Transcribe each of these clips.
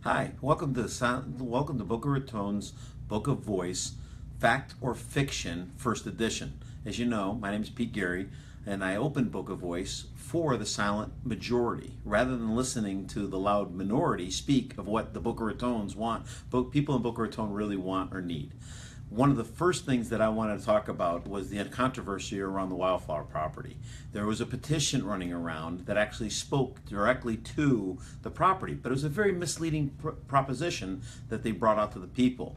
Hi, welcome to Boca Raton's Book of Voice, Fact or Fiction, First Edition. As you know, my name is Pete Gary, and I opened Book of Voice for the silent majority, rather than listening to the loud minority speak of what the Boca Ratons want, people in Boca Raton really want or need. One of the first things that I wanted to talk about was the controversy around the Wildflower property. There was a petition running around that actually spoke directly to the property, but it was a very misleading proposition that they brought out to the people.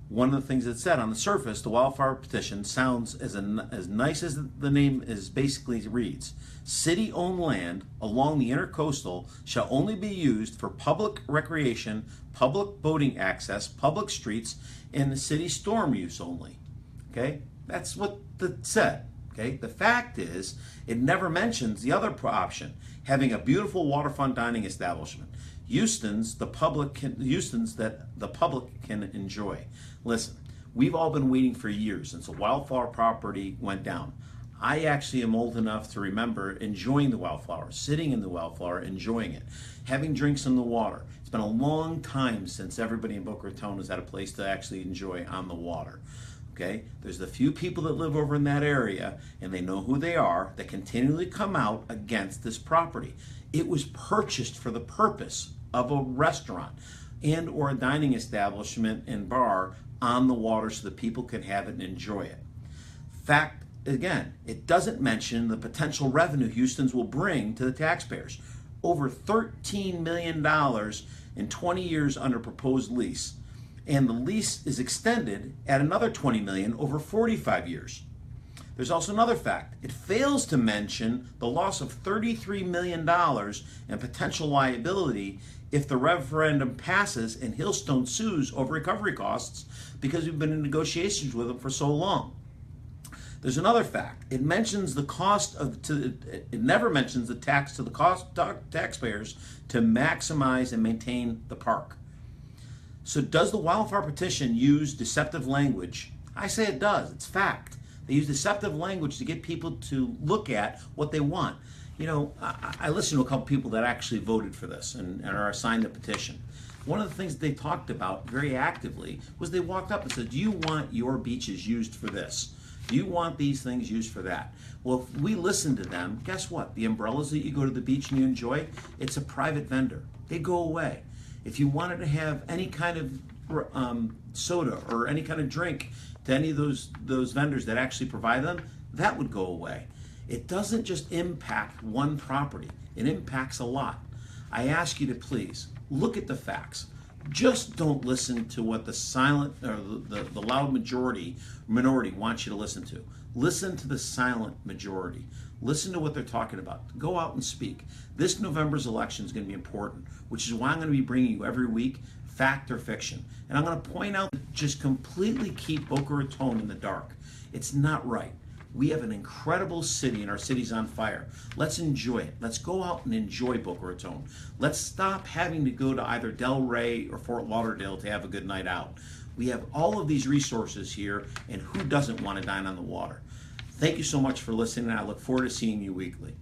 One of the things it said on the surface, the Wildflower petition sounds as nice as the name is basically reads. City-owned land along the intercoastal shall only be used for public recreation, public boating access, public streets, and the city storm use only. Okay, that's what it said. Okay, the fact is, it never mentions the other option, having a beautiful waterfront dining establishment. Houston's that the public can enjoy. Listen, we've all been waiting for years since the Wildflower property went down. I actually am old enough to remember enjoying the Wildflower, sitting in the Wildflower, enjoying it, having drinks in the water. It's been a long time since everybody in Boca Raton has had a place to actually enjoy on the water. Okay, there's the few people that live over in that area, and they know who they are, that continually come out against this property. It was purchased for the purpose of a restaurant and or a dining establishment and bar on the water so that people can have it and enjoy it. Fact, again, it doesn't mention the potential revenue Houston's will bring to the taxpayers. Over $13 million in 20 years under proposed lease. And the lease is extended at another $20 million over 45 years. There's also another fact. It fails to mention the loss of $33 million in potential liability if the referendum passes and Hillstone sues over recovery costs because we've been in negotiations with them for so long. There's another fact. It mentions the cost it never mentions the tax to the taxpayers to maximize and maintain the park. So does the Wildflower petition use deceptive language? I say it does. It's fact. They use deceptive language to get people to look at what they want. You know, I listened to a couple people that actually voted for this and are assigned the petition. One of the things they talked about very actively was they walked up and said, do you want your beaches used for this? Do you want these things used for that? Well, if we listen to them, guess what? The umbrellas that you go to the beach and you enjoy, it's a private vendor. They go away. If you wanted to have any kind of soda or any kind of drink to any of those vendors that actually provide them, that would go away. It doesn't just impact one property. It impacts a lot. I ask you to please look at the facts. Just don't listen to what the silent or the loud minority wants you to listen to. Listen to the silent majority. Listen to what they're talking about. Go out and speak. This November's election is going to be important, which is why I'm going to be bringing you every week fact or fiction. And I'm going to point out that just completely keep Boca Raton in the dark. It's not right. We have an incredible city and our city's on fire. Let's enjoy it. Let's go out and enjoy Boca Raton. Let's stop having to go to either Del Rey or Fort Lauderdale to have a good night out. We have all of these resources here, and who doesn't want to dine on the water? Thank you so much for listening, and I look forward to seeing you weekly.